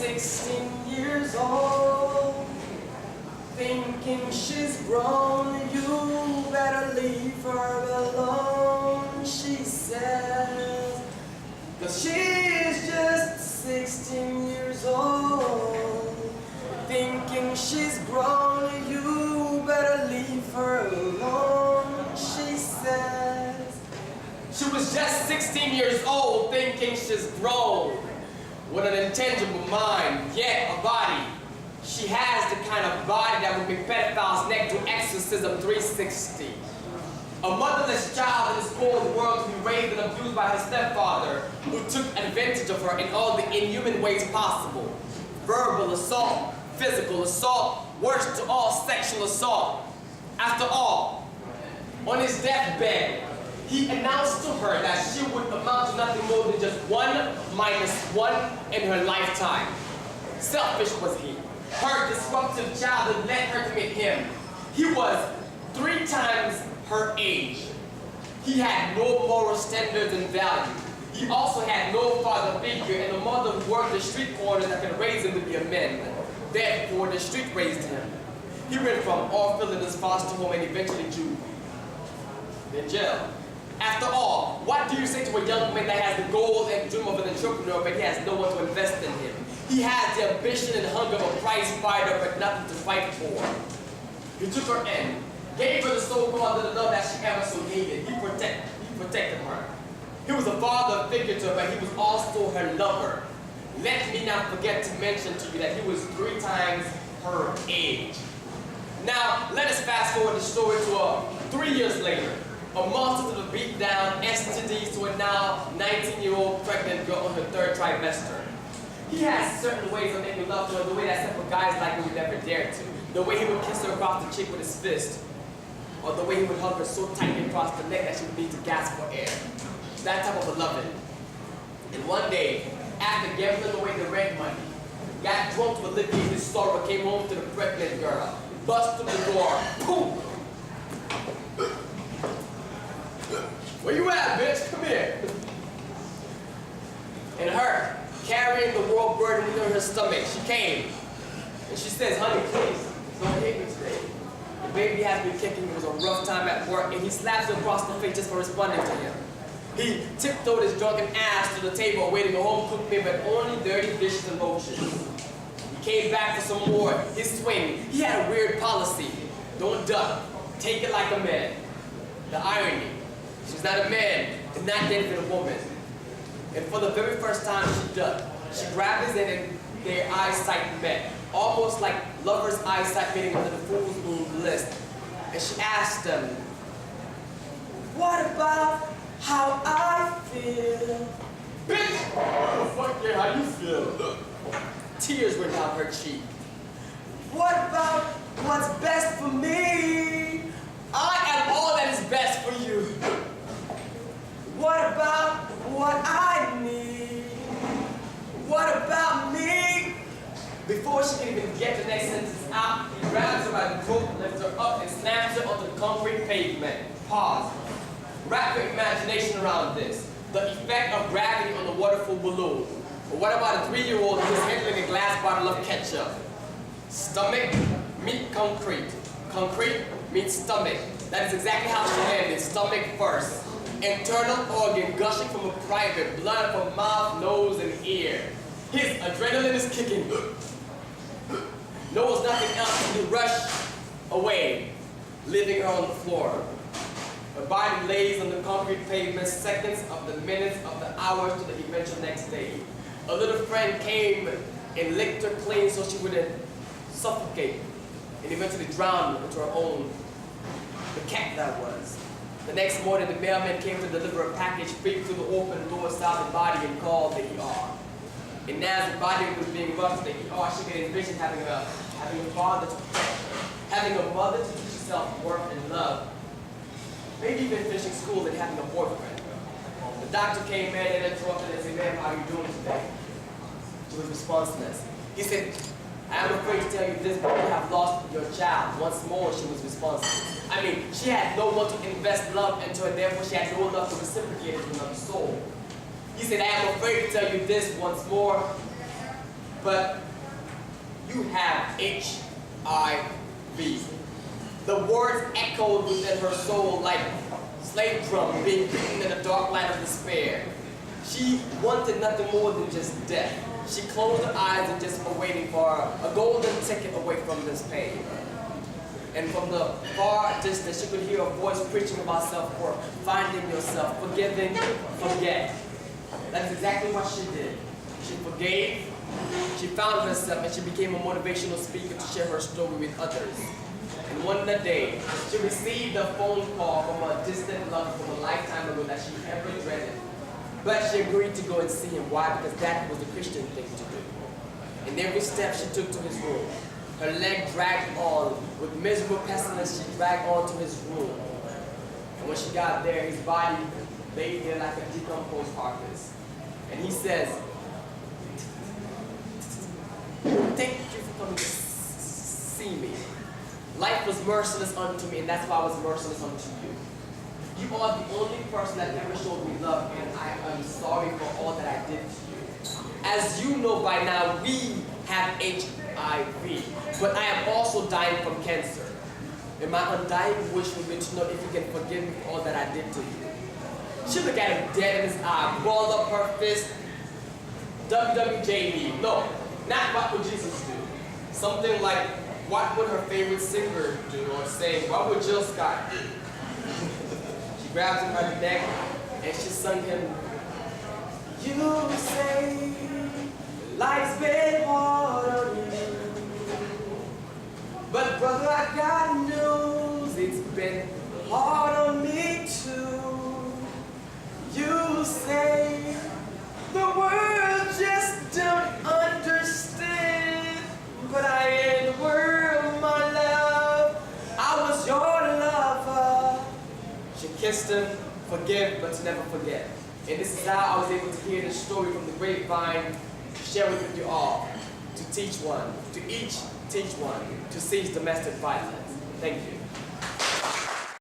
16 years old, thinking she's grown. You better leave her alone, she says, 'cause she's just 16 years old, thinking she's grown. You better leave her alone, she says. She was just 16 years old, thinking she's grown, with an intangible mind, yet a body. She has the kind of body that would make pedophiles neck to exorcism 360. A motherless child in this cold world to be raised and abused by her stepfather, who took advantage of her in all the inhuman ways possible. Verbal assault, physical assault, worst to all, sexual assault. After all, on his deathbed, he announced to her that she would amount to nothing more than just 1 minus 1 in her lifetime. Selfish was he. Her disruptive childhood led her to meet him. He was 3 times her age. He had no moral standards and value. He also had no father figure and a mother who worked the street corner that could raise him to be a man. Therefore, the street raised him. He went from orphan in his foster home and eventually in jail. After all, what do you say to a young man that has the goal and dream of an entrepreneur but he has no one to invest in him? He has the ambition and hunger of a prize fighter but nothing to fight for. He took her in, gave her the so-called love that she ever so needed. He protected her. He was a father figure to her, but he was also her lover. Let me not forget to mention to you that he was 3 times her age. Now, let us fast forward the story to 3 years later. A multitude of beat down STDs to a now 19-year-old pregnant girl on her 3rd trimester. He has certain ways of making love to her, the way that simple guys like me would never dare to. The way he would kiss her across the cheek with his fist. Or the way he would hug her so tightly across the neck that she would need to gasp for air. That type of a loving. And one day, after gambling away the rent money, got drunk to alleviate his sorrow, came home to the pregnant girl, bust through the door, boom! Where you at, bitch? Come here. And her, carrying the world burden within her stomach, she came. And she says, honey, please, don't hit me today. The baby has been kicking. It was a rough time at work, and he slaps her across the face just for responding to him. He tiptoed his drunken ass to the table, awaiting a home-cooked meal, but only dirty dishes and lotions. He came back for some more. His swing. He had a weird policy. Don't duck. Take it like a man. The irony. She's not a man, and not dating a woman. And for the very first time, she ducked. She grabbed his hand, and their eyesight met. Almost like lovers' eyesight meeting under the fool's moon list. And she asked him, what about how I feel? Bitch! Oh, fuck yeah, how you feel? Tears went down her cheek. What about what's best for me? I am all that is best for you. What about what I need? What about me? Before she can even get the next sentence out, he grabs her by the throat, lifts her up, and snaps her onto the concrete pavement. Pause. Wrap your imagination around this. The effect of gravity on the waterfall balloon. But what about a 3-year-old who is handling a glass bottle of ketchup? Stomach meet concrete. Concrete meets stomach. That is exactly how she landed. Stomach first. Internal organ gushing from a private, blood from mouth, nose, and ear. His adrenaline is kicking. Knows nothing else, and he rushed away, leaving her on the floor. Her body lays on the concrete pavement, seconds of the minutes of the hours to the eventual next day. A little friend came and licked her clean so she wouldn't suffocate and eventually drown into her own. The cat that was. The next morning, the mailman came to deliver a package peeped through the open lower side of the body and called the ER. And as the body was being rushed to the ER, she could envision having a father to protect her, having a mother to teach herself work and love, maybe even finishing school and having a boyfriend. The doctor came in and interrupted and said, ma'am, how are you doing today? She was responseless. He said, I am afraid to tell you this, but you have lost your child. Once more, she was responsible. I mean, she had no one to invest love into, and therefore she had no love to reciprocate it to another soul. He said, I am afraid to tell you this once more, but you have HIV. The words echoed within her soul like slave drum being beaten in the dark light of despair. She wanted nothing more than just death. She closed her eyes and just were waiting for a golden ticket away from this pain. And from the far distance, she could hear a voice preaching about self-worth, finding yourself, forgiving, forget. That's exactly what she did. She forgave, she found herself, and she became a motivational speaker to share her story with others. And one day, she received a phone call from a distant lover from a lifetime ago that she ever dreaded. But she agreed to go and see him. Why? Because that was the Christian thing to do. And every step she took to his room, her leg dragged on. With miserable pestilence, she dragged on to his room. And when she got there, his body lay there like a decomposed carcass. And he says, "Thank you for coming to see me. Life was merciless unto me, and that's why I was merciless unto you. You are the only person that ever showed me love, and I am sorry for all that I did to you. As you know by now, we have HIV, but I am also dying from cancer. And my undying wish would be to know if you can forgive me for all that I did to you." She looked at him dead in his eye, balled up her fist. WWJD. No, not what would Jesus do. Something like, what would her favorite singer do? Or say, what would Jill Scott do? She grabbed him by the neck and she sung him, "You say life's been hard on you, but brother, I got news, it's been hard on me too. You say the world just don't understand, but I ain't the world, my love. I was your lover." She kissed him, forgive, but to never forget. And this is how I was able to hear the story from the grapevine, to share it with you all, to teach one, to each teach one, to cease domestic violence. Thank you.